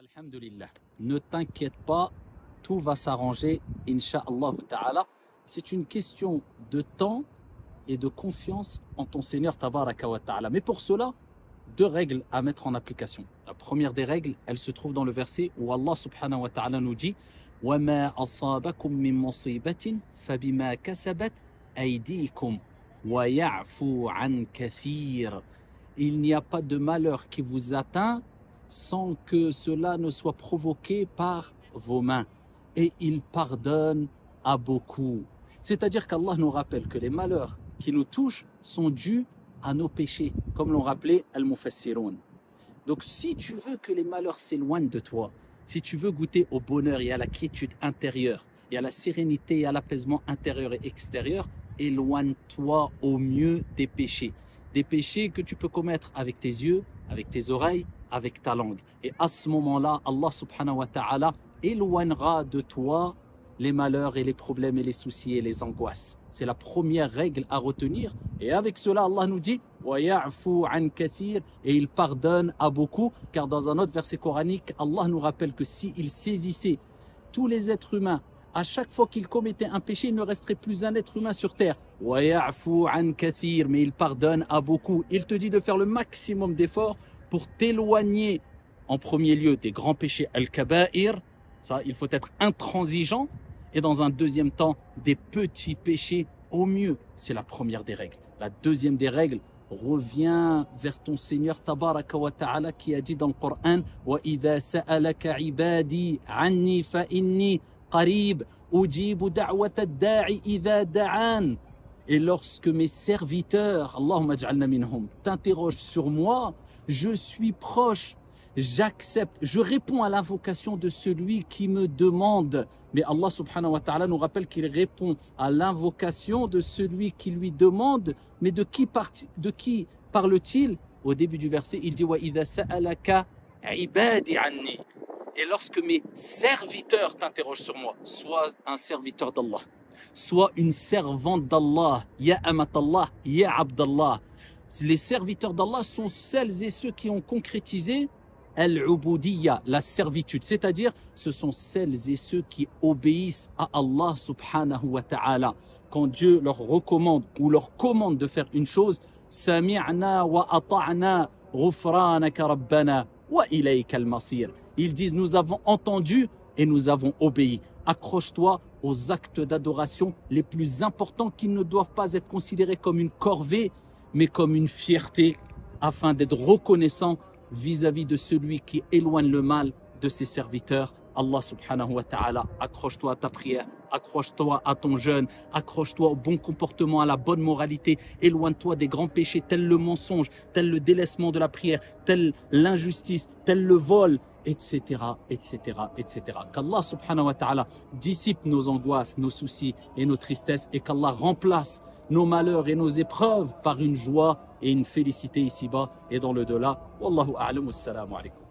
Alhamdulillah. Ne t'inquiète pas, tout va s'arranger, Inch'Allah ta'ala. C'est une question de temps et de confiance en ton Seigneur Tabaraka wa ta'ala. Mais pour cela, deux règles à mettre en application. La première des règles, elle se trouve dans le verset où Allah subhanahu wa ta'ala nous dit وَمَا أَصَابَكُم مِّن مُّصِيبَةٍ فَبِمَا كَسَبَتْ أَيْدِيكُمْ وَيَعْفُو عَنْ كَثِيرٍ. Il n'y a pas de malheur qui vous atteint sans que cela ne soit provoqué par vos mains. Et il pardonne à beaucoup. C'est-à-dire qu'Allah nous rappelle que les malheurs qui nous touchent sont dus à nos péchés, comme l'ont rappelé Al-Mufassiroun. Donc si tu veux que les malheurs s'éloignent de toi, si tu veux goûter au bonheur et à la quiétude intérieure, et à la sérénité et à l'apaisement intérieur et extérieur, éloigne-toi au mieux des péchés. Des péchés que tu peux commettre avec tes yeux, avec tes oreilles, avec ta langue. Et à ce moment-là, Allah subhanahu wa ta'ala éloignera de toi les malheurs et les problèmes et les soucis et les angoisses. C'est la première règle à retenir. Et avec cela, Allah nous dit وَيَعْفُو عَنْ كَثِيرٍ, et il pardonne à beaucoup, car dans un autre verset coranique, Allah nous rappelle que s'il saisissait tous les êtres humains, à chaque fois qu'ils commettaient un péché, il ne resterait plus un être humain sur terre. وَيَعْفُو عَنْ كَثِيرٍ, mais il pardonne à beaucoup. Il te dit de faire le maximum d'efforts pour t'éloigner en premier lieu des grands péchés al-kaba'ir, ça il faut être intransigeant, et dans un deuxième temps des petits péchés au mieux. C'est la première des règles. La deuxième des règles, reviens vers ton Seigneur Tabaraka wa Ta'ala qui a dit dans le Coran وَإِذَا سَأَلَكَ عِبَادِي عَنِّي فَإِنِّي قَرِيبٌ أُجِيبُ دَعْوَةَ الدَّاعِ إِذَا دَعَانِ. Et lorsque mes serviteurs, Allahumma ij'alna minhum, t'interrogent sur moi, je suis proche, j'accepte, je réponds à l'invocation de celui qui me demande. Mais Allah subhanahu wa ta'ala nous rappelle qu'il répond à l'invocation de celui qui lui demande. Mais de qui parle-t-il? Au début du verset, il dit وَإِذَا سَأَلَكَ عِبَادِي عَنِّي. Et lorsque mes serviteurs t'interrogent sur moi, sois un serviteur d'Allah, sois une servante d'Allah, ya amatallah, ya abdallah. Les serviteurs d'Allah sont celles et ceux qui ont concrétisé al-ubudiyya, la servitude, c'est-à-dire ce sont celles et ceux qui obéissent à Allah subhanahu wa ta'ala. Quand Dieu leur recommande ou leur commande de faire une chose, sami'na wa ata'na ghufranaka rabbana wa ilayka al-masir. Ils disent nous avons entendu et nous avons obéi. Accroche-toi aux actes d'adoration les plus importants qui ne doivent pas être considérés comme une corvée, mais comme une fierté, afin d'être reconnaissant vis-à-vis de celui qui éloigne le mal de ses serviteurs. Allah subhanahu wa ta'ala, accroche-toi à ta prière, accroche-toi à ton jeûne, accroche-toi au bon comportement, à la bonne moralité, éloigne-toi des grands péchés tels le mensonge, tel le délaissement de la prière, tel l'injustice, tel le vol, etc., etc., etc. Qu'Allah subhanahu wa ta'ala dissipe nos angoisses, nos soucis et nos tristesses, et qu'Allah remplace nos malheurs et nos épreuves par une joie et une félicité ici-bas et dans le delà. Wallahu a'lam, wassalamu alaikum.